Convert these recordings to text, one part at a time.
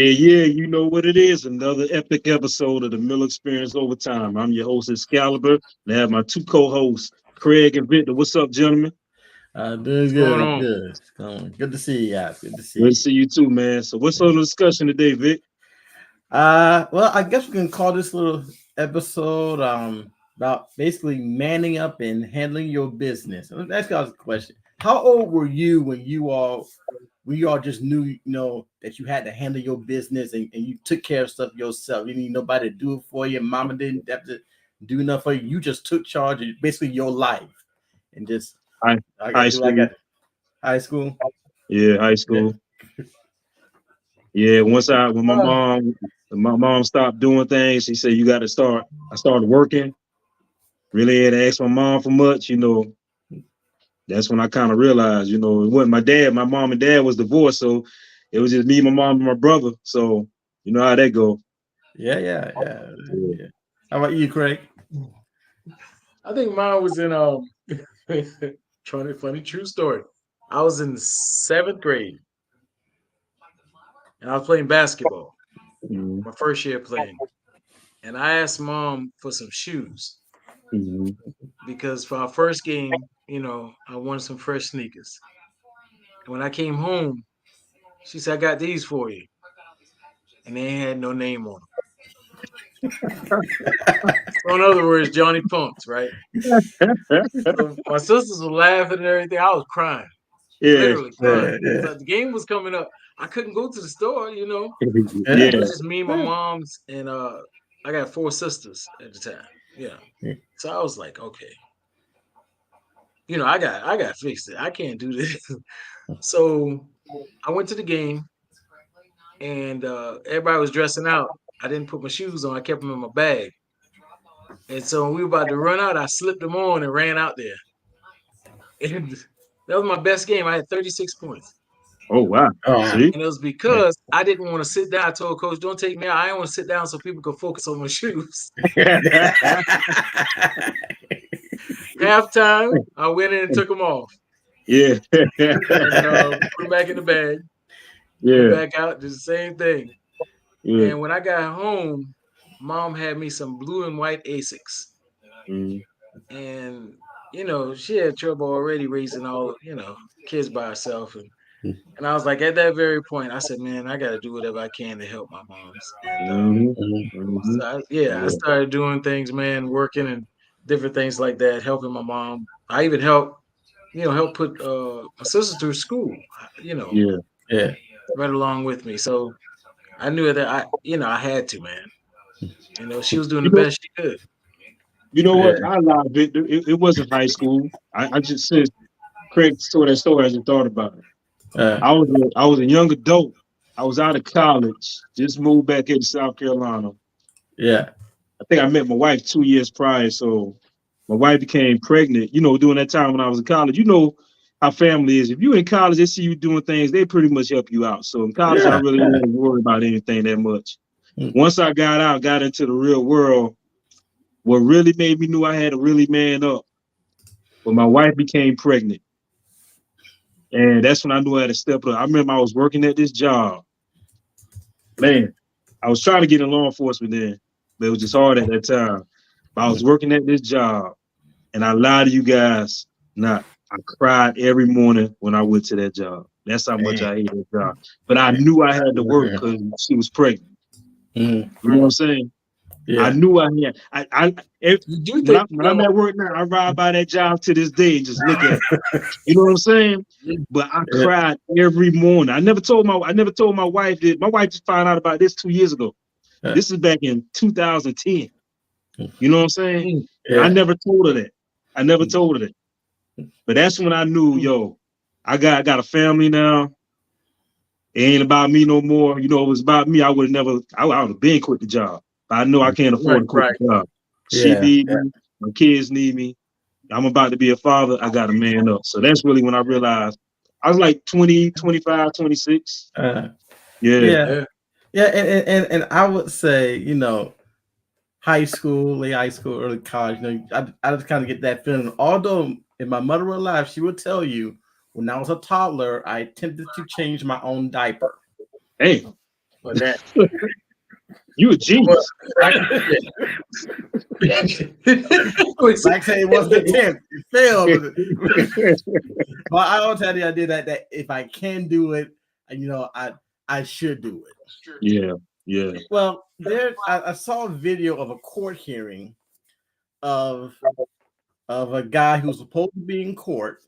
Yeah, you know what it is. Another epic episode of the Mill Experience Overtime. I'm your host, Excalibur, and I have my two co-hosts, Craig and Victor. What's up, gentlemen? Doing What's going good, on? good. Good to see you guys. Good to see Good to you. see you too, man. So what's on the discussion today, Vic? Well, I guess we can call this little episode about basically manning up and handling your business. Let me ask you guys a question. How old were you when you all just knew, that you had to handle your business and you took care of stuff yourself? You didn't need nobody to do it for you. Mama didn't have to do enough for you. You just took charge of basically your life and just High, I high got do I school. got high school. Yeah, high Yeah. school. Yeah, when Uh, my mom stopped doing things, she said you got to start. I started working. Really had to ask my mom for much. That's when I kind of realized, it wasn't my dad. My mom and dad was divorced, so it was just me, my mom, and my brother. So you know how that go. Yeah. How about you, Craig? I think mine was in funny true story. I was in the seventh grade and I was playing basketball. Mhm, My first year playing, and I asked mom for some shoes mhm. because for our first game, I wanted some fresh sneakers. And when I came home, she said, "I got these for you," and they had no name on them. So in other words, Johnny Pumps, right? So my sisters were laughing and everything. I was crying, Yeah, literally crying Yeah, because yeah, the game was coming up. I couldn't go to the store. It yeah. was just me and my mom's, and I got four sisters at the time. Yeah. yeah. So I was like, okay, I got to fix it. I can't do this. So I went to the game, and everybody was dressing out. I didn't put my shoes on. I kept them in my bag. And so when we were about to run out, I slipped them on and ran out there. And that was my best game. I had 36 points. Oh wow. Oh, See? And it was because I didn't want to sit down. I told coach, don't take me out. I didn't want to sit down so people could focus on my shoes. Halftime, I went in and took them off Yeah. and put them back in the bag. Went Yeah. back out, did the same thing. Yeah. And when I got home, mom had me some blue and white Asics. Mhm. And, she had trouble already raising kids by herself. And I was like, at that very point, I said, man, I got to do whatever I can to help my moms. And Mhm. Mhm. Mhm. I Yeah. started doing things, man, working and different things like that, helping my mom. I even help put my sister through school, you know, Yeah. yeah, right along with me. So I knew that I had to, man. She was doing You the know, best she could. you know yeah. what? I lied, Victor. It wasn't high school. I just said Craig told that story. I just thought about it. Uh, I was a young adult. I was out of college, just moved back into South Carolina. yeah, I think I met my wife 2 years prior. So my wife became pregnant, during that time when I was in college. You know how family is. If you're in college, they see you doing things, they pretty much help you out. So in college, I yeah, really yeah. didn't worry about anything that much. Mm. Once I got out, got into the real world, what really made me knew I had to really man up when my wife became pregnant. And that's when I knew I had to step up. I remember I was working at this job. Man, I was trying to get in law enforcement then, but it was just hard at that time. But I was working at this job, and I lied to you guys not. I cried every morning when I went to that job. That's how much Man. I hated that job. But I knew I had to work because she was pregnant. Mhm. You know what I'm saying? I Yeah, knew I had. If, You do when think I you when got I'm at work now, I ride by that job to this day and just look at it. You know what I'm saying? But I yeah, cried every morning. I never told my wife that. My wife just found out about this 2 years ago. yeah, This is back in 2010. You know what I'm saying? mm, And I yeah. never told her that. I never told her that. But that's when I knew, mm, yo, I got a family now. It ain't about me no more. If it was about me, I would have never. I would have been quit the job. But I know I can't afford right, to quit right. the job. She Yeah, need yeah. me. My kids need me. I'm about to be a father. I got to man up. So that's really when I realized I was like 20, 25, 26. Uh, Yeah. yeah, Yeah. yeah, and I would say, high school, late high school, early college, I just kind of get that feeling. Although if my mother were alive, she would tell you when I was a toddler, I attempted to change my own diaper. Hey. for that. You a genius. Like say it was the 10th. It failed. But I also had the idea that if I can do it, I should do it. Yeah, yeah. Well, I saw a video of a court hearing of a guy who's supposed to be in court,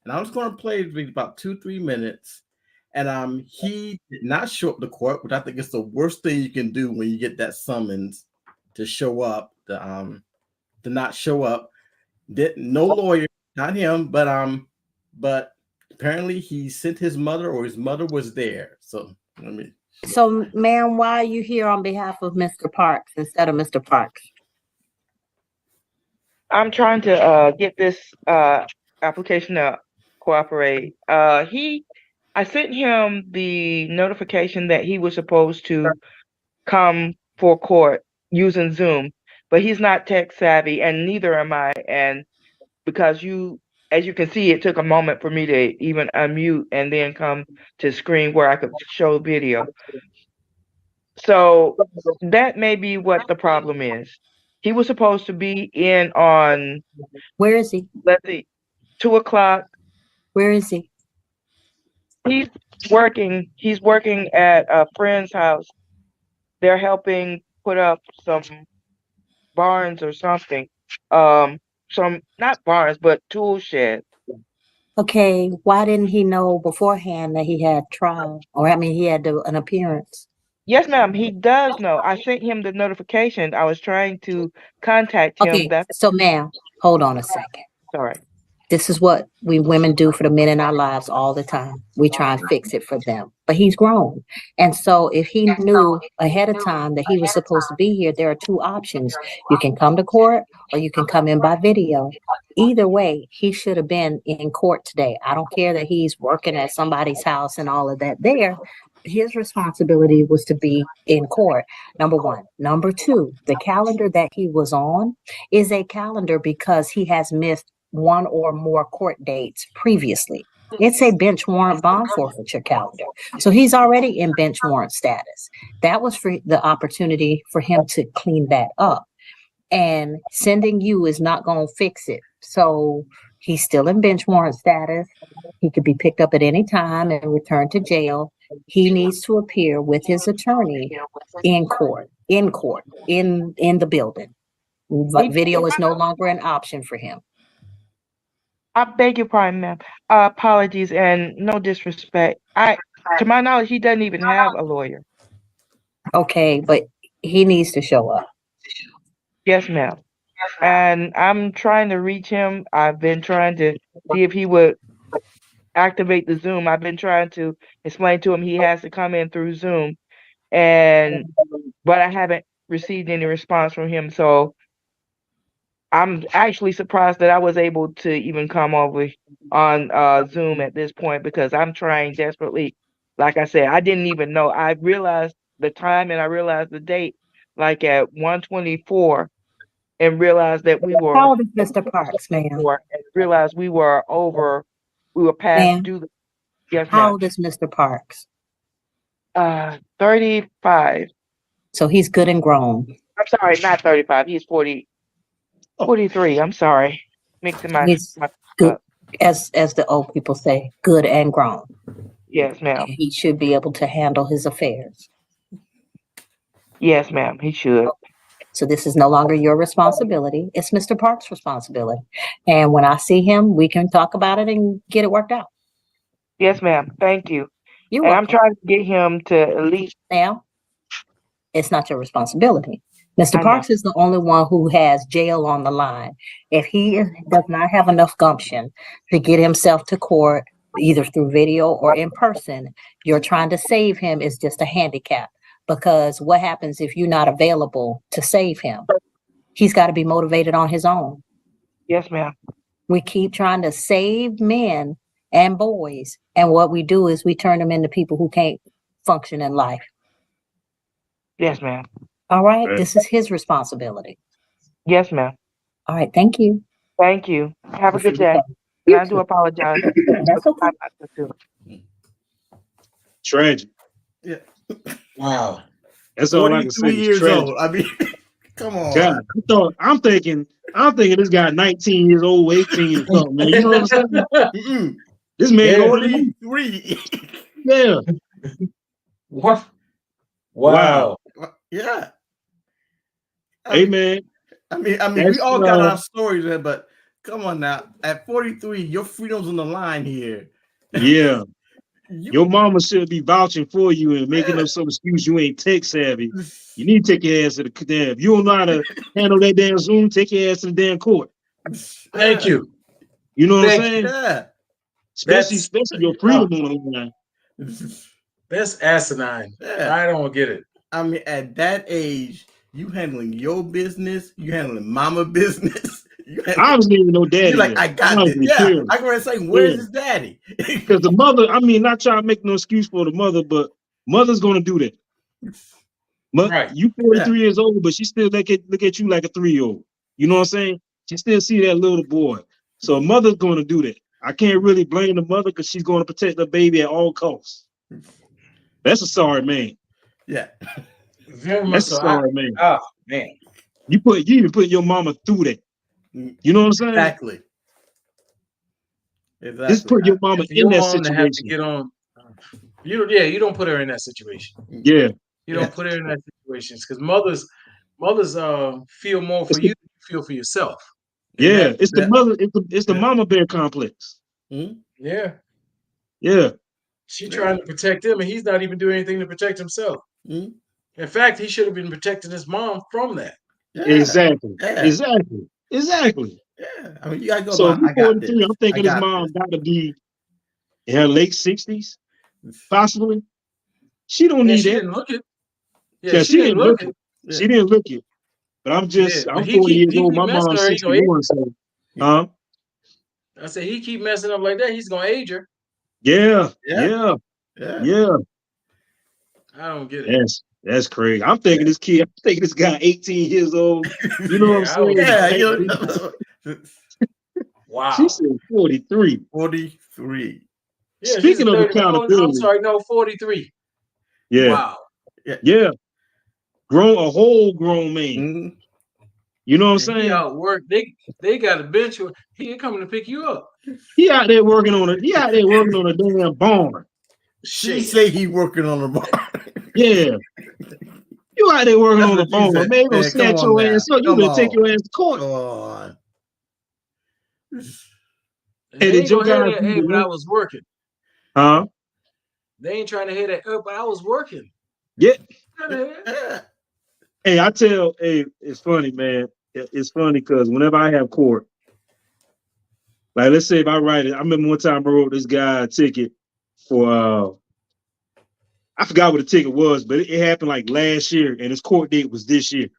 and I was going to play about 2-3 minutes. And he did not show up to court, which I think is the worst thing you can do when you get that summons to show up, to not show up. No lawyer, not him, but apparently he sent his mother, or his mother was there. So So, ma'am, why are you here on behalf of Mr. Parks instead of Mr. Parks? I'm trying to get this application to cooperate. I sent him the notification that he was supposed to come for court using Zoom, but he's not tech savvy, and neither am I. And because as you can see, it took a moment for me to even unmute and then come to screen where I could show video. So that may be what the problem is. He was supposed to be in on, Where is he? let's see, 2:00. Where is he? He's working at a friend's house. They're helping put up some barns or something. Some, not barns, but tool shed. Okay, why didn't he know beforehand that he had trial? He had an appearance. Yes, ma'am, he does know. I sent him the notification. I was trying to contact him. Okay, so ma'am, hold on a second. Sorry. This is what we women do for the men in our lives all the time. We try and fix it for them. But he's grown. And so if he knew ahead of time that he was supposed to be here, there are two options. You can come to court or you can come in by video. Either way, he should have been in court today. I don't care that he's working at somebody's house and all of that there. His responsibility was to be in court, number one. Number two, the calendar that he was on is a calendar because he has missed one or more court dates previously. It's a bench warrant bond forfeiture calendar. So he's already in bench warrant status. That was for the opportunity for him to clean that up. And sending you is not going to fix it. So he's still in bench warrant status. He could be picked up at any time and returned to jail. He needs to appear with his attorney in the building. Video is no longer an option for him. I beg your pardon, ma'am. Apologies and no disrespect. To my knowledge, he doesn't even have a lawyer. Okay, but he needs to show up. Yes, ma'am. And I'm trying to reach him. I've been trying to see if he would activate the Zoom. I've been trying to explain to him he has to come in through Zoom, but I haven't received any response from him. So I'm actually surprised that I was able to even come over on Zoom at this point, because I'm trying desperately. Like I said, I didn't even know. I realized the time and I realized the date like at 1:24, and realized that we were. How old is Mr. Parks, ma'am? And realized we were over. We were past due. Yes, ma'am. How old is Mr. Parks? 35. So he's good and grown. I'm sorry, not 35. He's 43. I'm sorry. Mixing He's good, as the old people say, good and grown. Yes, ma'am. And he should be able to handle his affairs. Yes, ma'am. He should. So this is no longer your responsibility. It's Mr. Parks' responsibility. And when I see him, we can talk about it and get it worked out. Yes, ma'am. Thank you. You're and welcome. I'm trying to get him to at least. Now, it's not your responsibility. Mr. Parks is the only one who has jail on the line. If he does not have enough gumption to get himself to court, either through video or in person, you're trying to save him is just a handicap. Because what happens if you're not available to save him? He's got to be motivated on his own. Yes, ma'am. We keep trying to save men and boys, and what we do is we turn them into people who can't function in life. Yes, ma'am. All right, this is his responsibility. Yes, ma'am. All right, thank you. Thank you. Have a good day. And I do apologize. That's okay. Tragic. Yeah. Wow. That's all I can say. 43 Is years tragic. old. I mean, come on. God, I'm thinking this guy 19 years old, 18 or something, man. You know what I'm saying? Mm-mm. This man Yeah. older than me. 43. Yeah. What? Wow. Wow. Yeah. Hey, man. I mean, we That's all got our stories there, but come on now. At 43, your freedom's on the line here. yeah. You, Your mama should be vouching for you and making up some excuse you ain't tech savvy. You need to take your ass to the damn. If you don't know how to handle that damn Zoom, take your ass to the damn court. Thank you. You know what I'm Thank saying? Yeah. Especially your freedom on the line. That's asinine. Yeah. I don't get it. I mean, at that age, you handling your business, you handling mama business. I don't even know daddy. You're like, yet. I got this. Yeah. Clear. I can say, where's his daddy? Because the mother, I mean, not trying to make no excuse for the mother, but mother's gonna do that. Right. You 43 years old, but she still look at you like a 3-year-old. You know what I'm saying? She still see that little boy. So a mother's gonna do that. I can't really blame the mother because she's gonna protect the baby at all costs. That's a sorry man. Yeah. Very much That's a so. sorry man. Oh man. You even put your mama through that. You know what I'm saying? Exactly. Just put your mama For in your that mom to have to situation. get on. You don't put her in that situation. Yeah. You don't put her in that situation because mothers feel more for you than you feel for yourself. Yeah, it's the mother, it's the mama bear complex. Yeah. Yeah. She's trying to protect him, and he's not even doing anything to protect himself. In fact, he should have been protecting his mom from that. Yeah. Exactly. Yeah. Exactly. Yeah. I mean, you gotta go. So I got this. I'm thinking his mom got to be in her late 60s, possibly. She don't need she that. didn't look it. Yeah, she didn't look it. Yeah. She didn't look it. But I'm 40 years old. My mom's 61. So, I said he keep messing up like that. He's gonna age her. Yeah. I don't get it. That's crazy. I'm thinking this guy 18 years old. You know what I'm saying? Yeah. Wow. She said 43. 43. Yeah, speaking of accountability. I'm sorry, no, 43. Yeah. Wow. Yeah. A whole grown man. You know what I'm saying? He out work. They got a bench. He coming to pick you up. He out there working on a damn barn. She say he working on the barn. Yeah. You out there working on the barn, man. You gonna snatch your ass up. You gonna take your ass to court. Hey, did your guys but I was working. Huh? They ain't trying to hear that, but I was working. Yeah. Hey, it's funny, man. It's funny because whenever I have court, like let's say if I write it, I remember one time I wrote this guy a ticket for I forgot what the ticket was, but it happened like last year, and his court date was this year.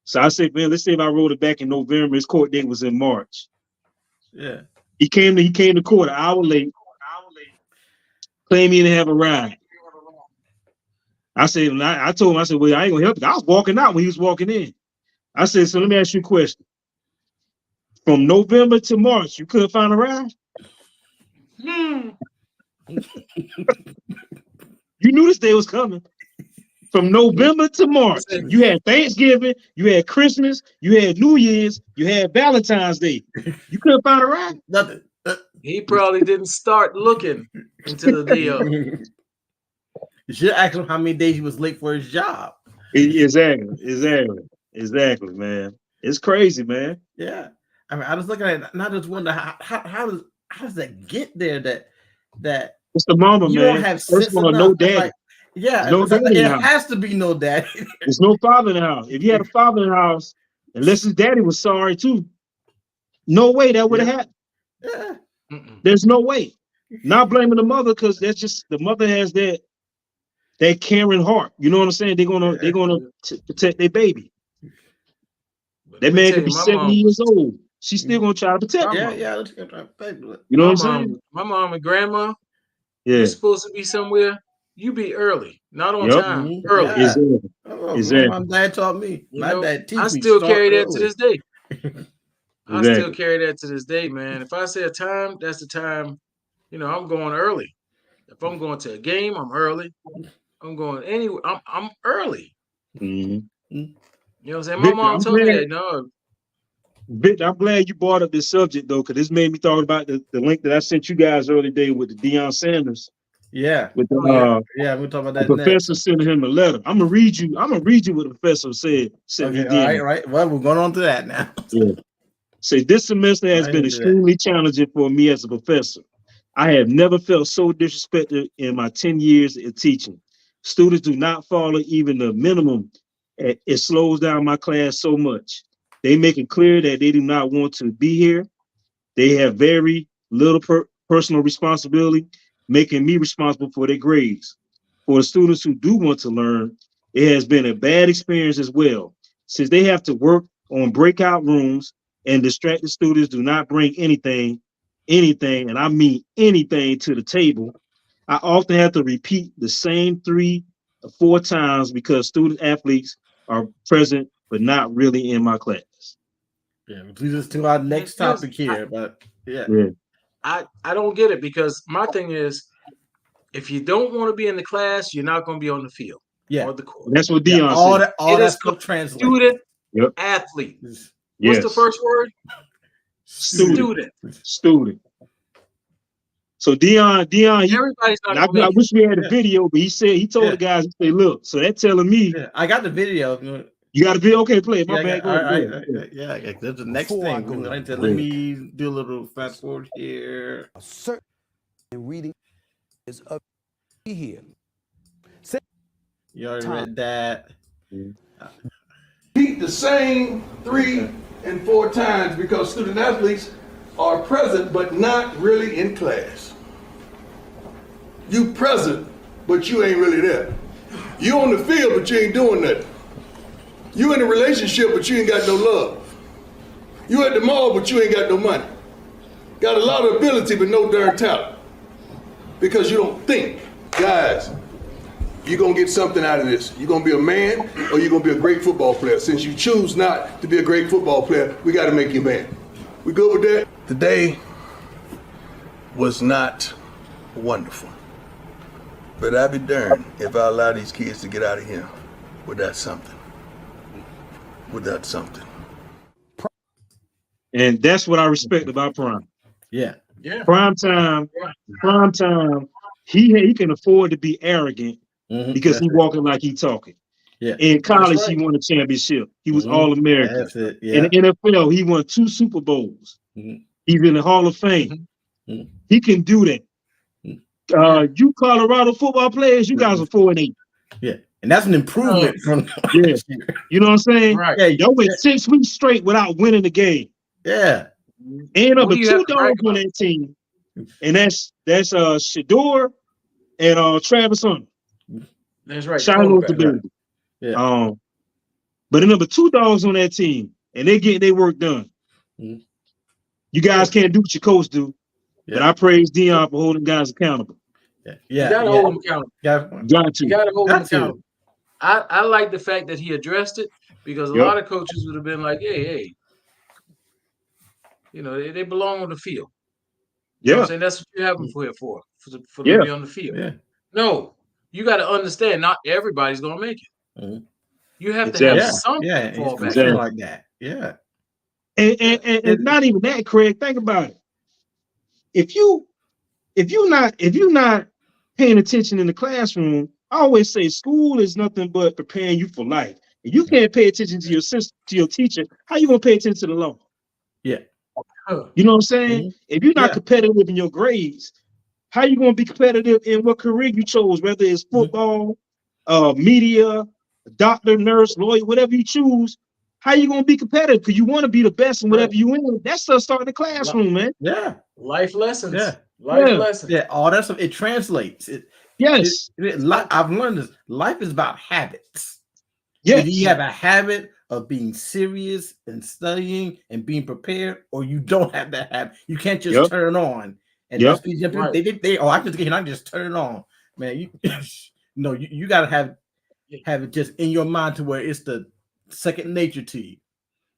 So I said, man, let's say if I wrote it back in November, his court date was in March. Yeah. He came to court an hour late, claimed he didn't have a ride. I said, I told him, I said, well, I ain't gonna help you. I was walking out when he was walking in. I said, so let me ask you a question. From November to March, you couldn't find a ride? You knew this day was coming. From November to March, you had Thanksgiving, you had Christmas, you had New Year's, you had Valentine's Day. You couldn't find a ride? Nothing. He probably didn't start looking until the day of. You should ask him how many days he was late for his job. Exactly, man. It's crazy, man. Yeah. I mean, I was looking at it, and I just wonder how does that get there? That it's the mama, you man. Don't have First of all, no daddy. Like, yeah, no daddy. It has to be no daddy. There's no father in the house. If you had a father in the house, unless his daddy was sorry too, no way that would have happened. Yeah. There's no way. Not blaming the mother because that's just the mother has that caring heart. You know what I'm saying? They're gonna protect their baby. That man could be 70 years old. She's still gonna try to protect him. Yeah. You know what I'm saying? My mom and grandma. Yeah. You're supposed to be somewhere. You be early, not on time. Early. Yeah. Exactly. My dad taught me. My dad teach me. I still carry that to this day. I Exactly. still carry that to this day, man. If I say a time, that's the time. I'm going early. If I'm going to a game, I'm early. I'm going anywhere. I'm early. Mm-hmm. You know what I'm saying? My Victor, mom I'm told me glad- that. No, Victor, I'm glad you brought up this subject though, because this made me talk about the link that I sent you guys earlier today with the Deion Sanders. Yeah. With the, We'll talk about the that next. professor sending him a letter. I'm gonna read you what the professor said. Okay, he did. all right. Well, we're going on to that now. Yeah. Say this semester has been extremely challenging for me as a professor. I have never felt so disrespected in my 10 years of teaching. Students do not follow even the minimum. It slows down my class so much. They make it clear that they do not want to be here. They have very little personal responsibility, making me responsible for their grades. For the students who do want to learn, it has been a bad experience as well, since they have to work on breakout rooms and distracted students do not bring anything, and I mean anything to the table. I often have to repeat the same 3 or 4 times because student athletes are present, but not really in my class. Yeah, which leads us to our next topic here. But yeah. I don't get it, because my thing is, if you don't want to be in the class, you're not going to be on the field or the court. That's what Deion said. All that stuff translates. Student athlete. What's the first word? Student. So Deion, everybody's not I wish we had a video, but he told the guys, he said, look, so that's telling me. I got the video. You got a video? Okay, play it. My bad. All right. That's the next thing. Let me do a little fast forward here. A certain reading is up here. You already read that. Repeat the same 3 and 4 times because student athletes are present but not really in class. You present, but you ain't really there. You on the field, but you ain't doing nothing. You in a relationship, but you ain't got no love. You at the mall, but you ain't got no money. Got a lot of ability, but no darn talent. Because you don't think. Guys, you're gonna get something out of this. You're gonna be a man, or you're gonna be a great football player. Since you choose not to be a great football player, we gotta make you a man. We good with that? The day was not wonderful. But I'd be darned if I allow these kids to get out of here without something. And that's what I respect about Prime. Yeah. Prime time. He can afford to be arrogant because he walking like he talking. Yeah. In college, he won a championship. He was All-American. That's it. Yeah. In the NFL, he won 2 Super Bowls. He's in the Hall of Fame. He can do that. You Colorado football players, you guys are 4-8. Yeah. And that's an improvement from You know what I'm saying? Right. Yeah, y'all went 6 weeks straight without winning the game. Yeah. And number 2 dogs on that team. And that's Shador and Travis Hunter. That's right. Shiloh's the baby. Yeah. But the number 2 dogs on that team, and they getting their work done. You guys can't do what your coach do. But I praise Deion for holding guys accountable. You gotta hold them accountable. You gotta hold them accountable. I like the fact that he addressed it, because a lot of coaches would have been like, hey, you know, they belong on the field. You know what I'm saying? That's what you have them for them to be on the field. Yeah. No, you got to understand, not everybody's gonna make it. You have to have something to fall back like that. Yeah. And not even that, Craig. Think about it. If you're not paying attention in the classroom, I always say school is nothing but preparing you for life. If you can't pay attention to your teacher, how you gonna pay attention to the law? Yeah. You know what I'm saying? If you're not competitive in your grades, how you gonna be competitive in what career you chose, whether it's football, media, doctor, nurse, lawyer, whatever you choose? How you gonna be competitive? Because you want to be the best in whatever you in. That stuff start in the classroom, man. Yeah. Life lessons. Life lessons. Yeah, all that stuff. It translates. I've learned this. Life is about habits. Yes. If you have a habit of being serious and studying and being prepared, or you don't have that habit, you can't just turn it on. And I can just turn it on, man. You got to have it just in your mind to where it's the second nature to you.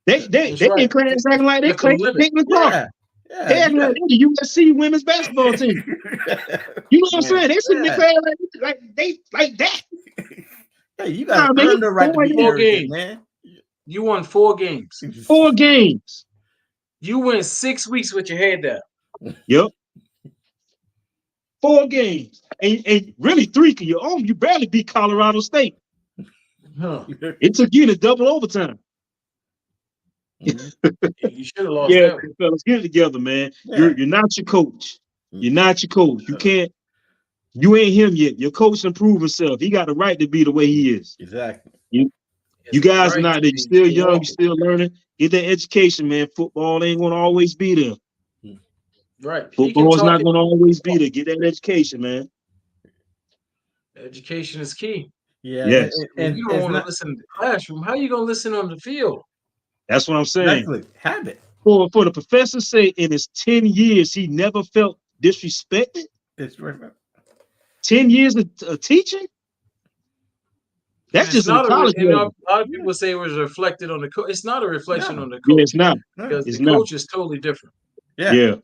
They in class acting like they claim the clock. They acting like the USC women's basketball team. You know what I'm saying? They sitting in class like that. Hey, you got Nah, to man, earn the right to be 4 arrogant, man. You won 4 games. 4 games. You went 6 weeks with your head down. Yep. 4 games. And really 3 because you barely beat Colorado State. Huh. It took you to double overtime. Mm-hmm. You should have lost Yeah, that one. fellas, get it together, man. Yeah. You're not your coach. You're not your coach. You can't. You ain't him yet. Your coach improved himself. He got the right to be the way he is. Exactly. You guys Right not to there. be You're still young. You're walking. still learning. Get that education, man. Football ain't gonna always be there. Right. He can Football's talk not it. gonna always be there. Get that education, man. Education is key. Yeah. Yes, And And you don't it's want to not listen in the classroom. How you gonna listen on the field? that's what I'm saying. exactly habit. For the professor say in his 10 years he never felt disrespected. It's right. 10 years of teaching. That's And it's just in the not college and level. a lot of people say it was reflected on the coach. It's not a reflection No. on the Yeah, coach it's not. because It's the not. coach is totally different. Yeah. Yeah.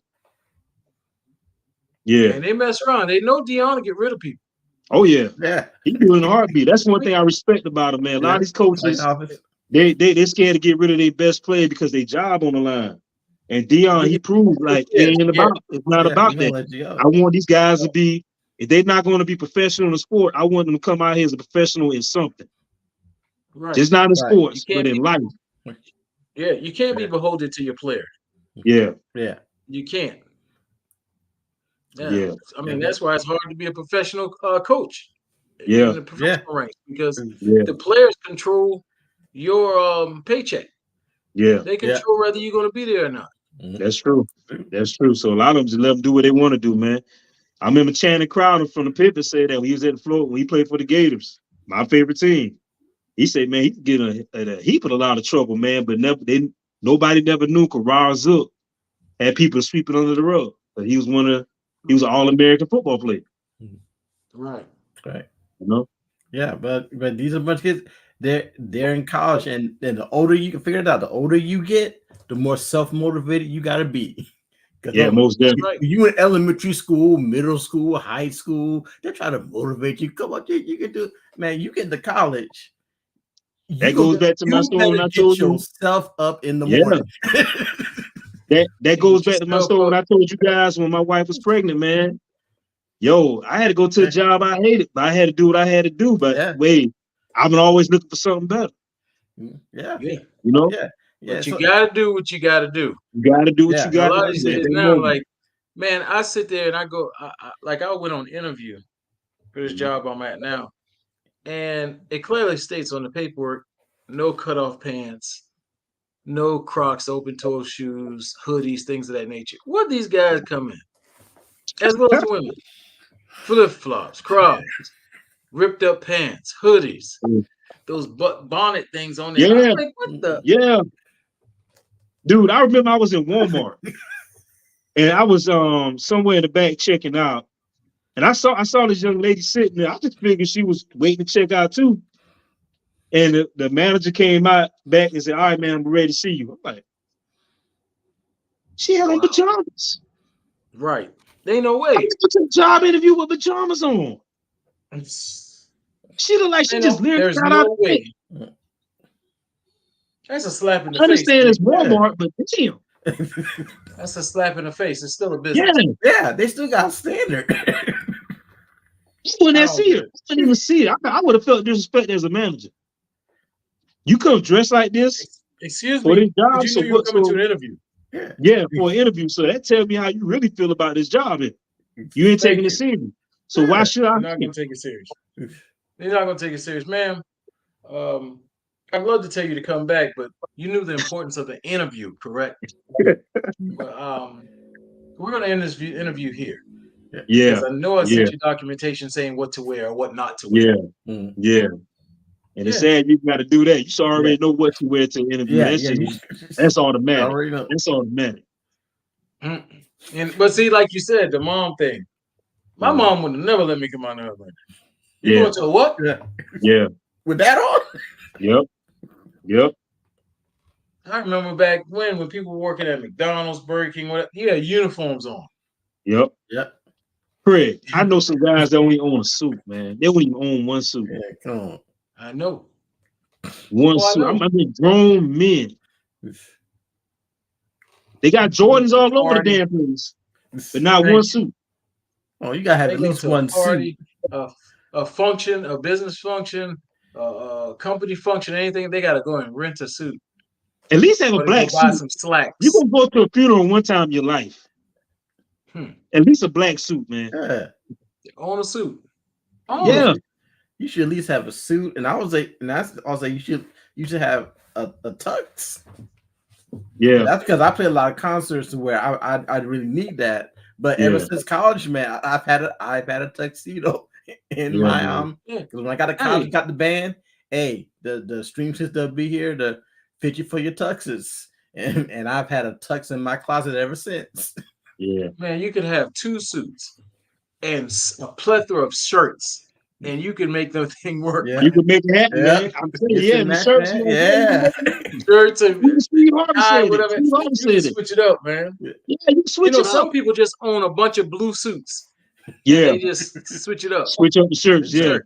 Yeah. And they mess around. They know Deion to get rid of people. Oh yeah. Yeah. He doing a heartbeat. That's one thing I respect about him, man. A lot of these coaches, they're scared to get rid of their best player because they job on the line. And Deion, he proved like it's not about that. I want these guys to be, if they're not going to be professional in the sport, I want them to come out here as a professional in something. Right. Just not in sports, You but in life. Yeah, you can't be beholden to your player. Yeah. Yeah. You can't. Yeah. I mean, that's why it's hard to be a professional coach. Yeah. In the professional ranks because Yeah. the players control your paycheck. Yeah. They control whether you're going to be there or not. That's true. That's true. So a lot of them just let them do what they want to do, man. I remember Channing Crowder from the Pippen said that when he was at the floor, when he played for the Gators, my favorite team. He said, man, he could get a heap of a lot of trouble, man, but nobody never knew because Ra Zook had people sweeping under the rug. But he was an All-American football player. Right. Right. You know? Yeah, but these are a bunch of kids. They're in college, and the older you can figure it out, the older you get, the more self-motivated you gotta be. Yeah, most definitely. Right. You in elementary school, middle school, high school, they're trying to motivate you. Come on, you can do it. Man, you get to college. That goes back to my story when I told you. Yourself up in the morning. That goes back to my story when I told you guys when my wife was pregnant, man. Yo, I had to go to a job I hated, but I had to do what I had to do. But wait, I've been always looking for something better. Yeah. You know? Yeah. But you gotta do what you gotta do. You gotta do what you gotta do. A lot of these kids now, like, man, I sit there and I go, I went on interview for this job I'm at now, and it clearly states on the paperwork, no cutoff pants, no Crocs, open toe shoes, hoodies, things of that nature. What these guys come in, as well as women, flip flops, Crocs, ripped up pants, hoodies, those bonnet things on there. Yeah, I'm like, what the? Yeah, dude. I remember I was in Walmart, and I was somewhere in the back checking out, and I saw this young lady sitting there. I just figured she was waiting to check out too. And the manager came out back and said, "All right, man, I'm ready to see you." I'm like, she had on pajamas. Right. There ain't no way. I went to a job interview with pajamas on. She looked like she just There's no way. That's a slap in the face. I understand it's Walmart, but damn. That's a slap in the face. It's still a business. Yeah, they still got standard. You wouldn't see it. I didn't even see it. I would have felt disrespect as a manager. You come dressed like this. Excuse for me. this job, You knew you were coming to an interview. Yeah, for an interview. So that tells me how you really feel about this job. You ain't taking it serious. So why should I? You're not going to take it serious. You're not going to take it serious, ma'am. I'd love to tell you to come back, but you knew the importance of the interview, correct? But, we're going to end this interview here. Yeah. Because I know I sent you documentation saying what to wear or what not to wear. Yeah. And it's sad you got to do that. You already know what to wear to an interview. That's automatic. That's automatic. But see, like you said, the mom thing. My mom would have never let me come on her. You going to a what? Yeah. With that on? Yep. I remember back when people were working at McDonald's, Burger King, whatever, you had uniforms on. Yep. Craig, I know some guys that only own a suit, man. They don't even own one suit. Yeah, come on. I know. One Oh, I suit. know. I mean, grown men. They got Jordans to a all over the party. damn place, but not Thank one you. suit. Oh, you gotta have They at go least to a one suit. party, a function, a business function, a company function, anything. They gotta go and rent a suit. At least have a Or they go black buy suit. some You slacks. gonna go to a funeral one time in your life. At least a black suit, man. Yeah. Own a suit. Own Yeah. them. You should at least have a suit. And I was like, you should have a tux. Yeah. That's because I play a lot of concerts where I really need that. But ever since college, man, I've had a tuxedo in my because when I got to college, got the band. Hey, the stream system will be here to fit you for your tuxes, and I've had a tux in my closet ever since. Yeah, man, you could have 2 suits and a plethora of shirts, and you can make the thing work. Yeah. You can make it happen, man. I'm telling you, the shirts, yeah. Shirts and Steve Harvey said whatever. it. Steve Harvey You said can it. switch it up, man. Yeah, you can switch it up. Some people just own a bunch of blue suits. Yeah, they just switch it up. Switch up the shirts. Yeah.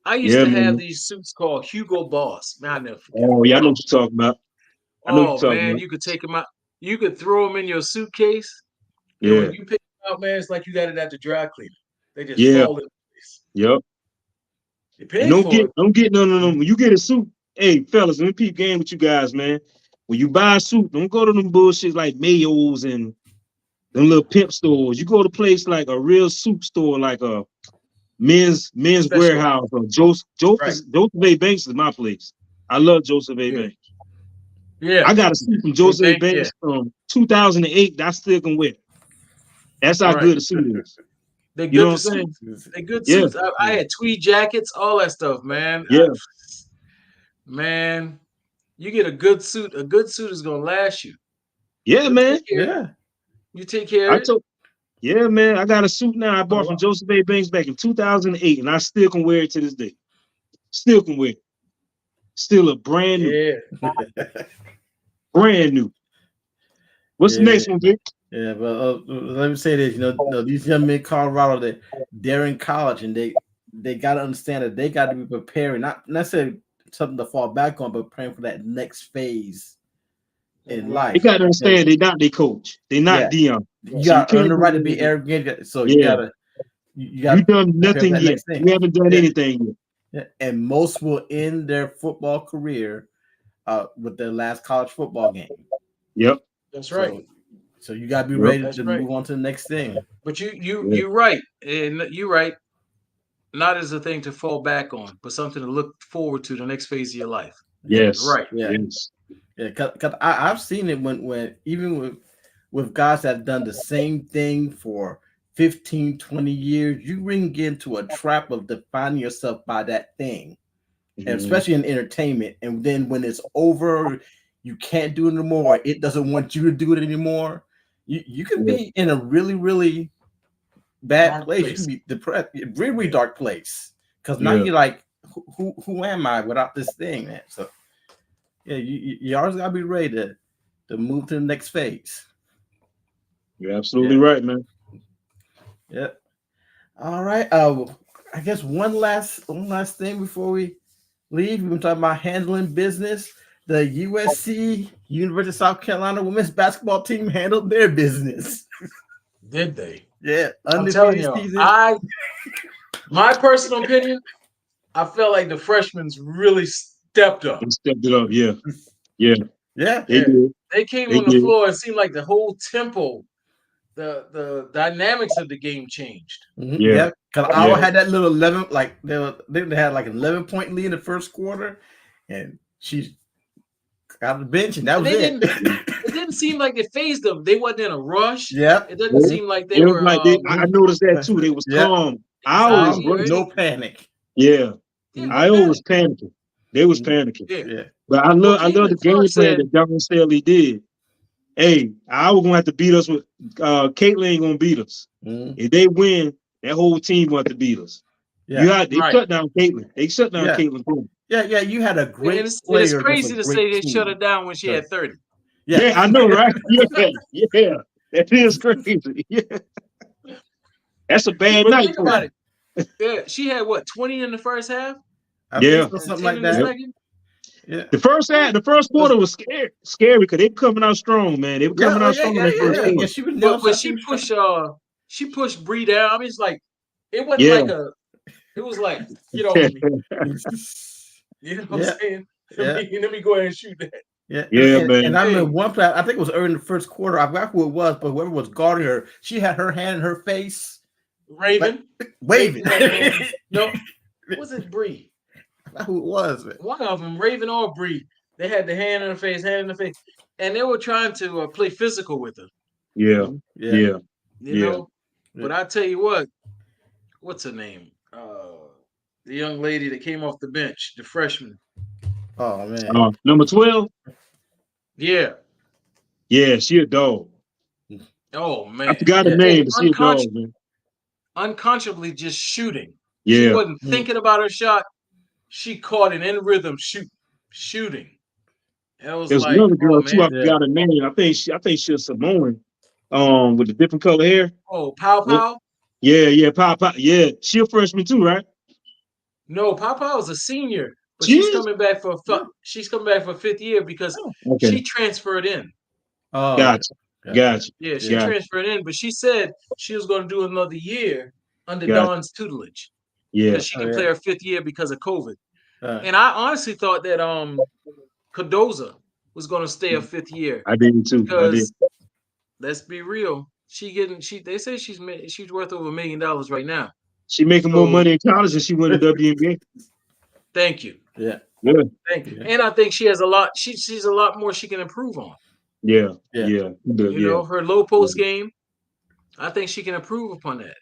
I used to have these suits called Hugo Boss. Man, I never forget. Oh, yeah, I know what you're talking about. You could take them out. You could throw them in your suitcase. And when you pick them out, man, it's like you got it at the dry cleaner. They just fall in place. Yep. You pay for it. Don't get no. When you get a suit, hey fellas, let me peep game with you guys, man. When you buy a suit, don't go to them bullshit like Mayo's and them little pimp stores. You go to a place like a real suit store, like a men's warehouse or Joseph A. Banks is my place. I love Joseph A. Banks. Yeah, I got a suit from Joseph A. Banks from 2008 that I still can wear. That's how good the suit is. They're good. You know what I'm saying? They're good suits. I had tweed jackets, all that stuff, man. Yeah. Man, you get a good suit. A good suit is gonna last you. Yeah, man. Yeah. You take care of it. Yeah, man. I got a suit now I bought from Joseph A. Banks back in 2008, and I still can wear it to this day. Still can wear it. Still a brand new. Yeah. Brand new. What's the next one, Vic? Yeah, but let me say this. These young men in Colorado, they're in college, and they got to understand that they got to be preparing, not necessarily something to fall back on, but preparing for that next phase in life. They got to understand they're not their coach. They're not Deion. You got to earn the right to be arrogant. So you got to. You done nothing yet. You haven't done anything yet. And most will end their football career with their last college football game. Yep. That's right. So you gotta be ready to move on to the next thing. But you're right, and you're right. Not as a thing to fall back on, but something to look forward to the next phase of your life. Yes. Right. Yeah. Yes. Yeah. Cause I've seen it when even with guys that have done the same thing for 15, 20 years, you can get into a trap of defining yourself by that thing, and especially in entertainment. And then when it's over, you can't do it anymore. It doesn't want you to do it anymore. You can be in a really, really bad place. You can be depressed, really, really dark place. Because now you're like, who am I without this thing, man? So yeah, you always gotta be ready to move to the next phase. You're absolutely right, man. Yep. All right. I guess one last thing before we leave. We've been talking about handling business. The USC, University of South Carolina women's basketball team handled their business. Did they? Yeah. I'm telling you, my personal opinion, I felt like the freshmen really stepped up. They stepped it up, yeah. They came on the floor. It seemed like the whole tempo, the dynamics of the game changed. Yeah. Because Iowa had that little 11, like they had like an 11-point lead in the first quarter, and she got the bench, and that was it. It didn't seem like they phased them. They wasn't in a rush. Yeah. It doesn't seem like they were. I noticed that too. They was calm. Iowa was no panic. Yeah. Iowa was panicking. They was panicking. Yeah. But I love the game plan that Don Staley did. Hey, Iowa gonna have to beat us with Caitlin ain't gonna beat us. If they win, that whole team gonna have to beat us. Yeah. They shut down Caitlin. They shut down Caitlin. Yeah, you had a great It's player. crazy to say they shut her down when she had 30. Yeah, I know, right? Yeah. That is crazy. Yeah. That's a bad night. Think about it. Yeah, she had 20 in the first half? I Yeah. think so, something 10 like in the that. second? Yeah. The first quarter was scary because they were coming out strong, man. They were coming out strong in that first quarter. Yeah, she was nailing But something. she pushed Bree down. I mean, it's like it wasn't Yeah. like it was like, get off of me. You know what Yeah. I'm saying? Yeah. Let me go ahead and shoot that. Yeah, Yeah, man. And I remember Hey. one play. I think it was early in the first quarter. I forgot who it was, but whoever was guarding her, she had her hand in her face, Raven. waving. No, was it Bree? I forgot who it was. Man. One of them, Raven or Bree. They had the hand in the face, and they were trying to play physical with her. Yeah. Yeah. You know. But I tell you what, what's her name? The young lady that came off the bench, the freshman. Oh man. Number 12. Yeah. Yeah, she a dog. Oh man. I forgot her name, but she a dog, man. Unconsciously just shooting. Yeah. She wasn't thinking about her shot. She caught it in rhythm shooting. It was There's like, another girl too. I man. forgot her name. I think she was Samoan. With the different color hair. Oh, Pow. Yeah, Pow. Yeah, she a freshman too, right? No, Pow is a senior, but She she's is? coming back for fifth year because she transferred in. Oh, Gotcha. Yeah, she transferred in, but she said she was going to do another year under Don's tutelage. Yeah, because she can play her fifth year because of COVID. and I honestly thought that Cardoza was going to stay a fifth year. I did too. Because let's be real, they say she's worth over $1 million right now. She making more money in college than she went in WNBA. Thank you. Yeah. Thank you. And I think she has a lot. She's a lot more she can improve on. Yeah. You know, her low post game. I think she can improve upon that.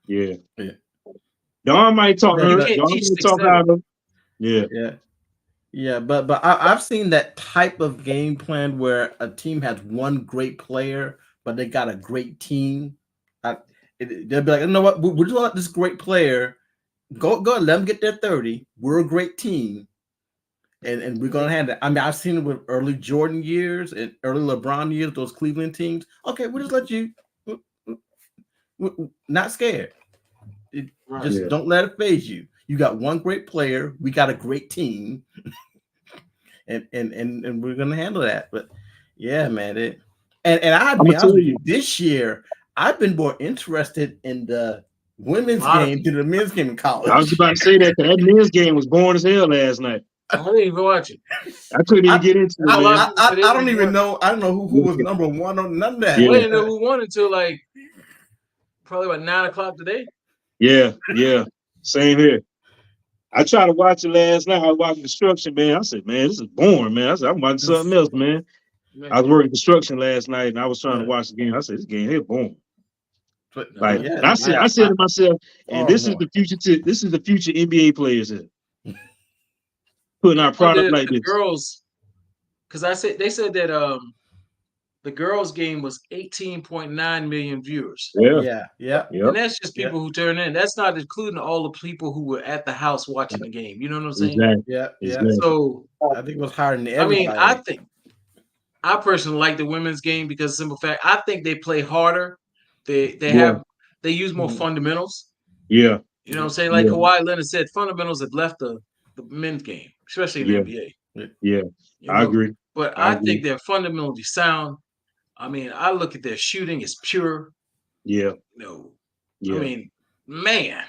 Yeah. Don might talk her. You can't teach 6'7". Out of. Yeah. But I've seen that type of game plan where a team has one great player, but they got a great team. They'll be like, you know what? We'll just let this great player go. Let them get their 30. We're a great team, and we're gonna handle it. I mean, I've seen it with early Jordan years and early LeBron years. Those Cleveland teams. Okay, we'll just let you. Not scared. Don't let it phase you. You got one great player. We got a great team, and we're gonna handle that. But yeah, man. And I'll be honest with you, this year I've been more interested in the women's game than the men's game in college. I was about to say that that men's game was boring as hell last night. I didn't even watch it. I couldn't even get into it. I don't even know. I don't know who was number one or none of that. I didn't know who won until like probably about 9 o'clock today. Yeah. Same here. I tried to watch it last night. I was watching construction, man. I said, man, this is boring, man. I said, I'm watching something else, man. I was working construction last night and I was trying to watch the game. I said, this game here boring. Like I said to myself, and this is the future. This is the future NBA players here. Putting out product like this. Girls, because they said that the girls' game was 18.9 million viewers. Yeah. And that's just people who turn in. That's not including all the people who were at the house watching the game. You know what I'm saying? Exactly. Yeah. So I think it was higher than everybody. I mean, I personally like the women's game because of the simple fact I think they play harder. They use more fundamentals. Yeah. You know what I'm saying? Like Kawhi Leonard said, fundamentals have left the men's game, especially in the NBA. Yeah. I agree. But I think they're fundamentally sound. I mean, I look at their shooting; it's pure. Yeah. I mean, man.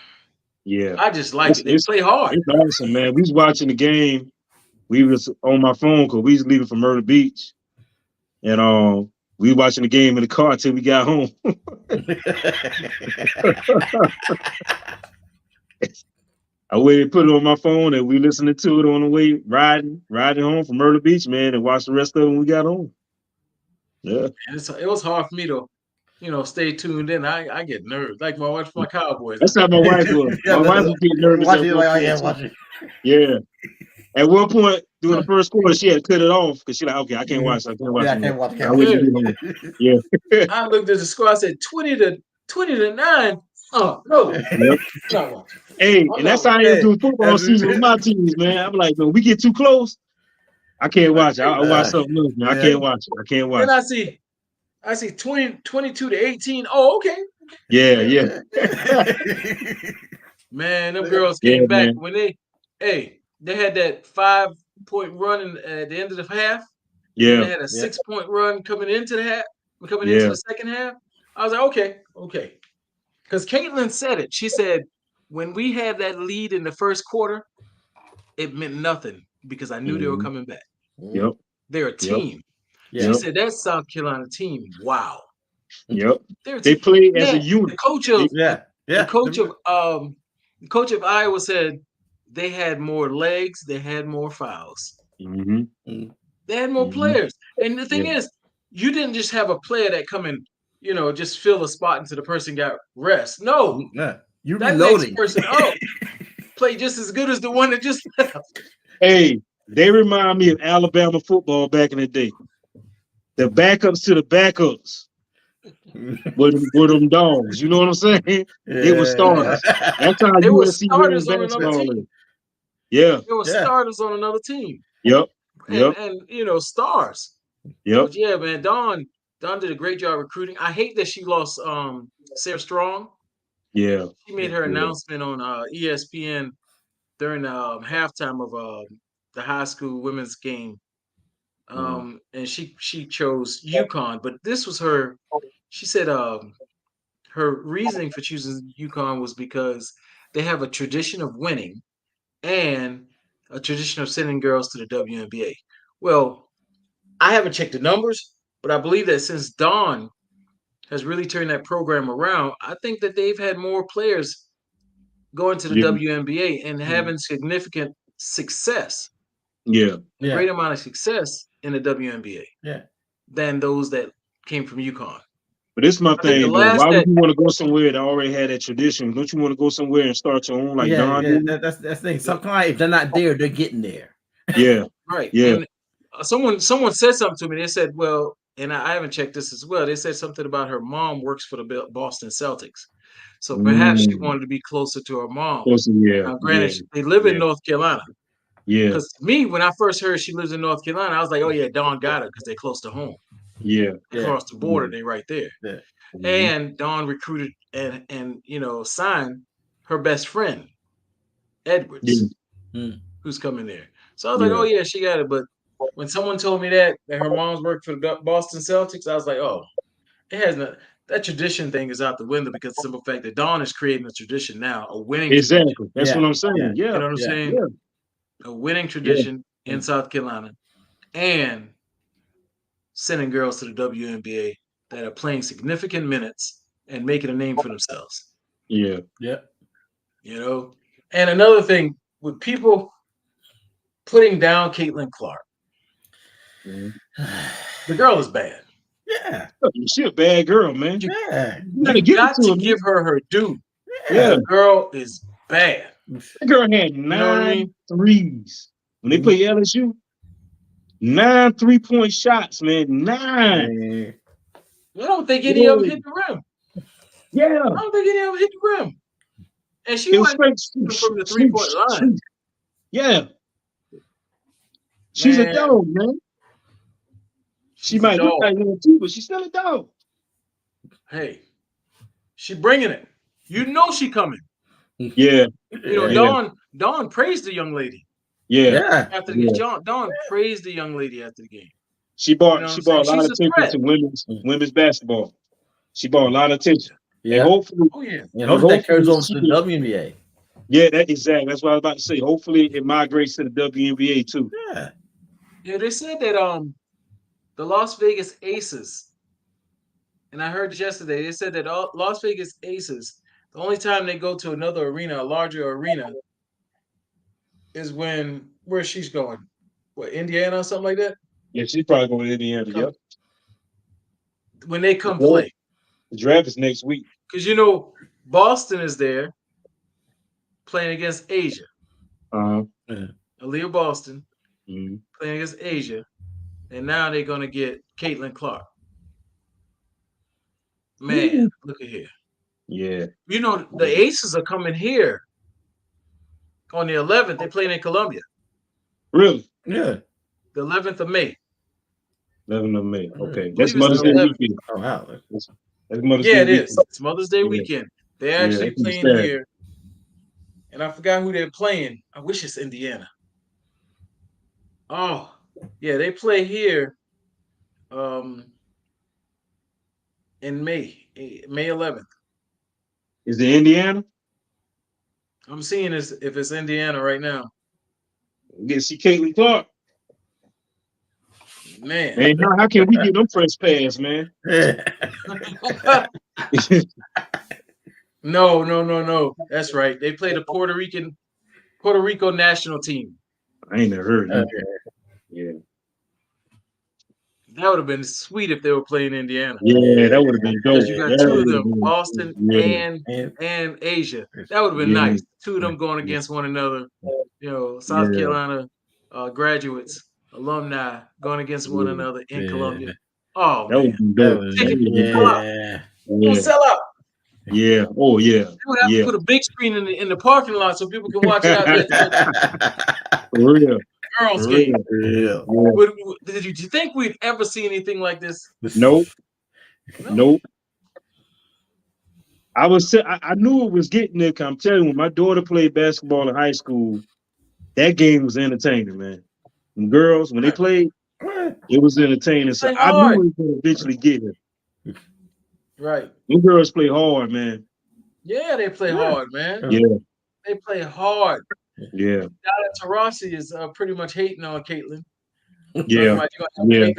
Yeah. I just like it. They play hard. It's awesome, man. We was watching the game. We was on my phone because we was leaving from Myrtle Beach, and we was watching the game in the car till we got home. I waited and put it on my phone, and we listening to it on the way riding home from Myrtle Beach, man, and watched the rest of it when we got home. Yeah, it was hard for me to, stay tuned in. I get nervous, like my wife, my Cowboys. That's how my wife was. My wife was getting nervous. Yeah. At one point during the first quarter, she had to cut it off because she's like, "Okay, I can't watch. I can't watch." Yeah. I looked at the score. I said 20 to 9. Oh no. Yep. Hey, and that's how I am doing football season with my teams, man. I'm like, no, we get too close. I can't watch it. I watch something else, man. I can't watch it. Then I see 22 to 18. Oh, okay. Yeah. Man, them girls came back when they had that 5-point run at the end of the half. Yeah. They had a 6-point run coming into Yeah. the second half. I was like, okay. Because Caitlin said it. She said, when we had that lead in the first quarter, it meant nothing because I knew they were coming back. Yep. They're a team. Yeah. She said that South Carolina team, wow. Yep. They're a They team. play as a The unit. coach of Yeah. the coach of Iowa said they had more legs, they had more fouls. Mm-hmm. They had more players. And the thing Yeah. is, you didn't just have a player that come in, just fill a spot until the person got rest. No. Yeah. You That reloading. next person up play just as good as the one that just left. Hey, they remind me of Alabama football back in the day. The backups to the backups were them dogs. You know what I'm saying? They were starters. That's how They were USC starters ran on another basketball. team. Yeah. They were starters on another team. Yep. And stars. Yep. But yeah, man, Dawn did a great job recruiting. I hate that she lost Sarah Strong. Yeah. She made her announcement on ESPN during the halftime of the high school women's game. And she chose UConn, but this was her. She said her reasoning for choosing UConn was because they have a tradition of winning and a tradition of sending girls to the WNBA. Well, I haven't checked the numbers, but I believe that since Dawn has really turned that program around, I think that they've had more players going to the WNBA and having significant success. Yeah. A great amount of success in the WNBA. Yeah. Than those that came from UConn. But this is my thing, though. last Why that- would you want to go somewhere that already had that tradition? Don't you want to go somewhere and start your own, like Don did? That's the thing. Sometimes if they're not there, they're getting there. Yeah. Right. Yeah. And someone said something to me. They said, well, and I haven't checked this as well. They said something about her mom works for the Boston Celtics. So perhaps she wanted to be closer to her mom. Now, granted, they live in North Carolina. Yeah. Because me, when I first heard she lives in North Carolina, I was like, oh, yeah, Dawn got her because they're close to home. Yeah. Across the border, they're right there. Yeah. And Dawn recruited and signed her best friend, Edwards, who's coming there. So I was like, oh, yeah, she got it. But when someone told me that her mom's worked for the Boston Celtics, I was like, oh, it has not. That tradition thing is out the window because of the simple fact that Dawn is creating a tradition now, a winning tradition. Exactly. That's what I'm saying. Yeah. You know what I'm saying? Yeah. A winning tradition in South Carolina and sending girls to the WNBA that are playing significant minutes and making a name for themselves. Yeah. Yeah. And another thing, with people putting down Caitlin Clark, the girl is bad. Yeah. She a bad girl, man. You got to give her due. Yeah. The girl is bad. That girl had 9 threes. When they play LSU, 9 3-point shots, man. 9. I don't think any of them hit the rim. Yeah. I don't think any of them hit the rim. And she went from the 3-point line. Yeah. She's a dog, man. She might look like one too, but she's still a dog. Hey, she bringing it. You know she coming. Yeah. Dawn praised the young lady. Yeah. After the game, Dawn praised the young lady after the game. She brought a lot of attention to women's basketball. She brought a lot of attention. Yeah. And hopefully, hopefully that carries over to the WNBA. Yeah, exactly. That's what I was about to say. Hopefully, it migrates to the WNBA too. Yeah. Yeah, they said that the Las Vegas Aces, and I heard this yesterday. They said that Las Vegas Aces, the only time they go to another arena, a larger arena, is where she's going. What, Indiana or something like that? Yeah, she's probably going to Indiana. Yep. When they come play. The draft is next week. Because Boston is there playing against Asia. Aaliyah Boston playing against Asia. And now they're going to get Caitlin Clark. Man, look at here. Yeah. The Aces are coming here on the 11th. They're playing in Columbia. Really? Yeah. The 11th of May. 11th of May. Okay. That's Mother's Day weekend. Oh, wow. That's Mother's Day it is. It's Mother's Day weekend. They're actually playing here. And I forgot who they're playing. I wish it's Indiana. Oh, yeah, they play here in May 11th. Is it Indiana? I'm seeing this if it's Indiana right now. We get to see Caitlin Clark. Man. Man, how can we get them first pass, man? No. That's right. They play the Puerto Rico national team. I ain't never heard of it. Yeah. That would have been sweet if they were playing Indiana. Yeah, that would have been dope. Because you got That two of would've them, been- Boston yeah. and Asia. That would have been Yeah. nice. Two of them going against one another. You know, South Yeah. Carolina graduates, alumni going against one Yeah. another in Yeah. Columbia. Oh, That would man. be dope. That would've been dope. Yeah. We'll sell out. Yeah. Oh yeah. They would have to put a big screen in the parking lot so people can watch it out there. For real. Girls' For game. real. Yeah. Did you think we'd ever see anything like this? Nope. Nope. I knew it was getting there. 'Cause I'm telling you, when my daughter played basketball in high school, that game was entertaining, man. And girls, when they played, it was entertaining. So I knew it was going to eventually get here. Right. Them girls play hard, man. Yeah, they play hard, man. Yeah. They play hard. Yeah. Donna Taurasi is pretty much hating on Caitlin. Yeah. Yeah.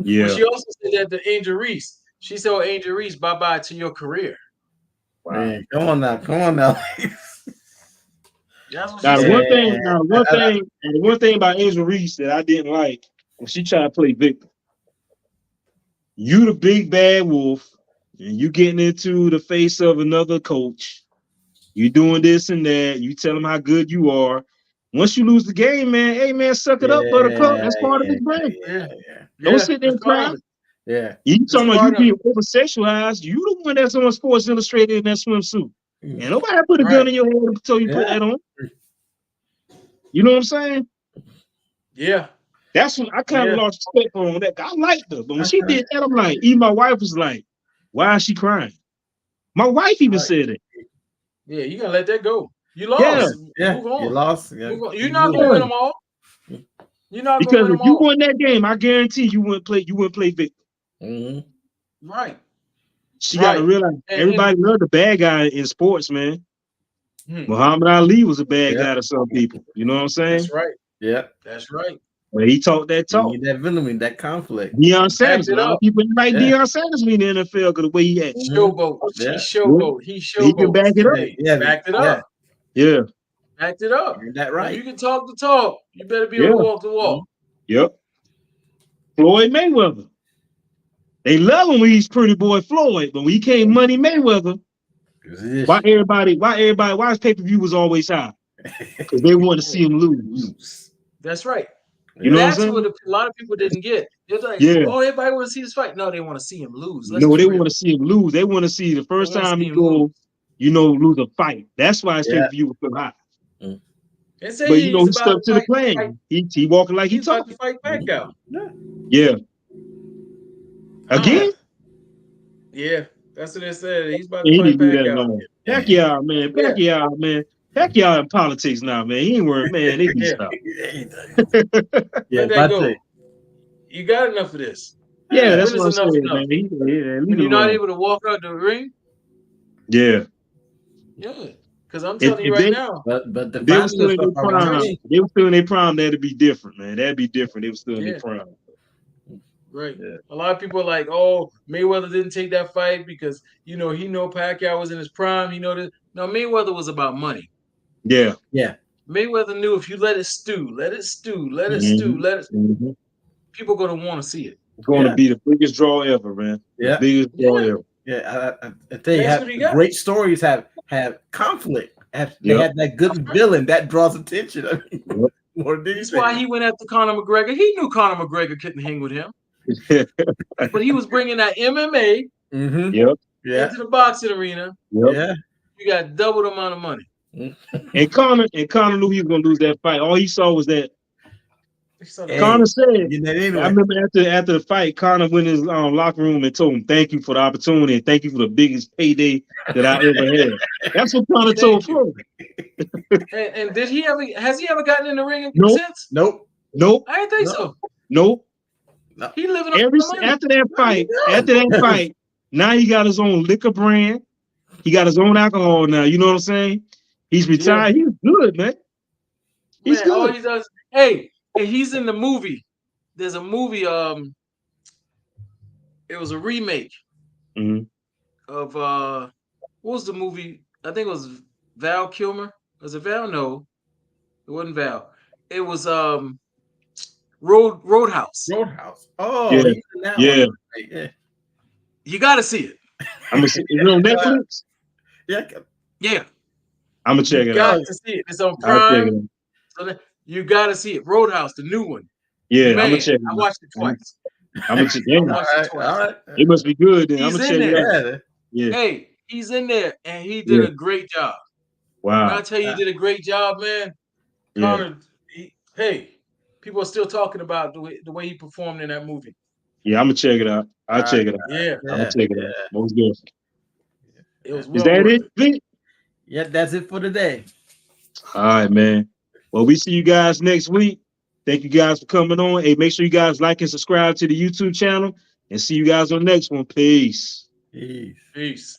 Yeah. But she also said that to Angel Reese. She told Angel Reese, bye-bye to your career. Wow. Man, come on now. That's what Now, she the one thing about Angel Reese that I didn't like when she tried to play victim. You the big bad wolf, and you getting into the face of another coach. You doing this and that. You tell them how good you are. Once you lose the game, man, hey man, suck it up, buttercup. That's part of the game. Don't sit there and cry. Yeah. You talking about you being over-sexualized. You the one that's on Sports Illustrated in that swimsuit. And nobody put a gun in your head until you put that on. You know what I'm saying? Yeah. That's when I kind of lost respect for her on that. I liked her. But when she did that, I'm like, even my wife was like, why is she crying? My wife even said it. Yeah, you gotta let that go. You lost. Yeah. Move on. You lost. Yeah. Move on. You're not gonna win them all. You're not because gonna win if them you all. won that game, I guarantee you wouldn't play victim. Mm-hmm. Right. She got to realize everybody loved the bad guy in sports, man. Muhammad Ali was a bad guy to some people. You know what I'm saying? That's right. Yeah. That's right. But he talked that talk. You need that venom, that conflict. Deion Sanders. A lot of people like Deion Sanders in the NFL because the way he acts. Showboat. Yeah. He showboat. He can back it up. Yeah. Backed it up. Yeah. Backed it up. Is that right? If you can talk the talk, you better be able to walk the walk. Yep. Floyd Mayweather. They love him when he's pretty boy Floyd, but when he came Money Mayweather, why his pay-per-view was always high? Because they want to see him lose. That's right. You know That's what a lot of people didn't get. They're like, oh, everybody want to see this fight. No, they want to see him lose. No, they want to see him lose. They want to see the first time he go, lose a fight. That's why his pay-per-view was so high. But he stuck to the plan. He walking like he talking. About to fight back out. Yeah. Again? Yeah, that's what they said. He's about to fight back out. Pacquiao, man. Pacquiao, man. Pacquiao in politics now, man. He ain't worried, man. They can stop. Let that go. You got enough of this. Yeah, that's what I'm saying, man. When you're not able to walk out the ring. Yeah. Yeah. Because I'm telling you right now. But the they were still in their prime. They were still in their prime. That'd be different, man. That'd be different. They were still in their prime. Right. Yeah. A lot of people are like, oh, Mayweather didn't take that fight because he know Pacquiao was in his prime. He know that. No, Mayweather was about money. Yeah. Yeah. Mayweather knew if you let it stew, people are gonna want to see it. It's going to be the biggest draw ever, man. Yeah. The biggest draw ever. Yeah. I tell you, great stories have conflict. They have that good villain that draws attention. I mean, that's why he went after Conor McGregor. He knew Conor McGregor couldn't hang with him. But he was bringing that MMA into the boxing arena. Yep. Yeah. You got double the amount of money. And Conor knew he was going to lose that fight. All he saw was that. Conor said, I remember after the fight, Conor went in his locker room and told him, thank you for the opportunity and thank you for the biggest payday that I ever had. That's what Conor told Floyd. And has he ever gotten in the ring since? Nope. Nope. I didn't think No. so. Nope. He living off Every the money. after that fight, now he got his own liquor brand. He got his own alcohol now. You know what I'm saying? He's retired. He's good, man. He's Man, all good. he does. Hey, he's in the movie. There's a movie. It was a remake of what was the movie? I think it was Val Kilmer. Was it Val? No, it wasn't Val. It was Roadhouse. Roadhouse. Oh, Yeah. he's in that Yeah. one. Yeah. You got to see it. I'm gonna see. Is it on Netflix? Yeah. Yeah, I'm gonna check you it got out. to see it. It's on I'll check it Prime. out. So you got to see it. Roadhouse, the new one. Yeah, Man, I'm gonna check it I out. watched it twice. I'm gonna check it I out. watched it twice. All right. It must be good then. I'm He's gonna in check it there. out. Yeah. Hey, he's in there, and he did Yeah. a great job. When I Wow. tell you, he did a great job, man. Yeah. Connor, people are still talking about the way he performed in that movie. Yeah, I'm gonna check it out. I'll check it out. Yeah, I'm gonna check it out. Most good. it was Is well that worth it, it. Vic? Yeah, that's it for today. All right, man. Well, we see you guys next week. Thank you guys for coming on. Hey, make sure you guys like and subscribe to the YouTube channel, and see you guys on the next one. Peace. Peace. Peace.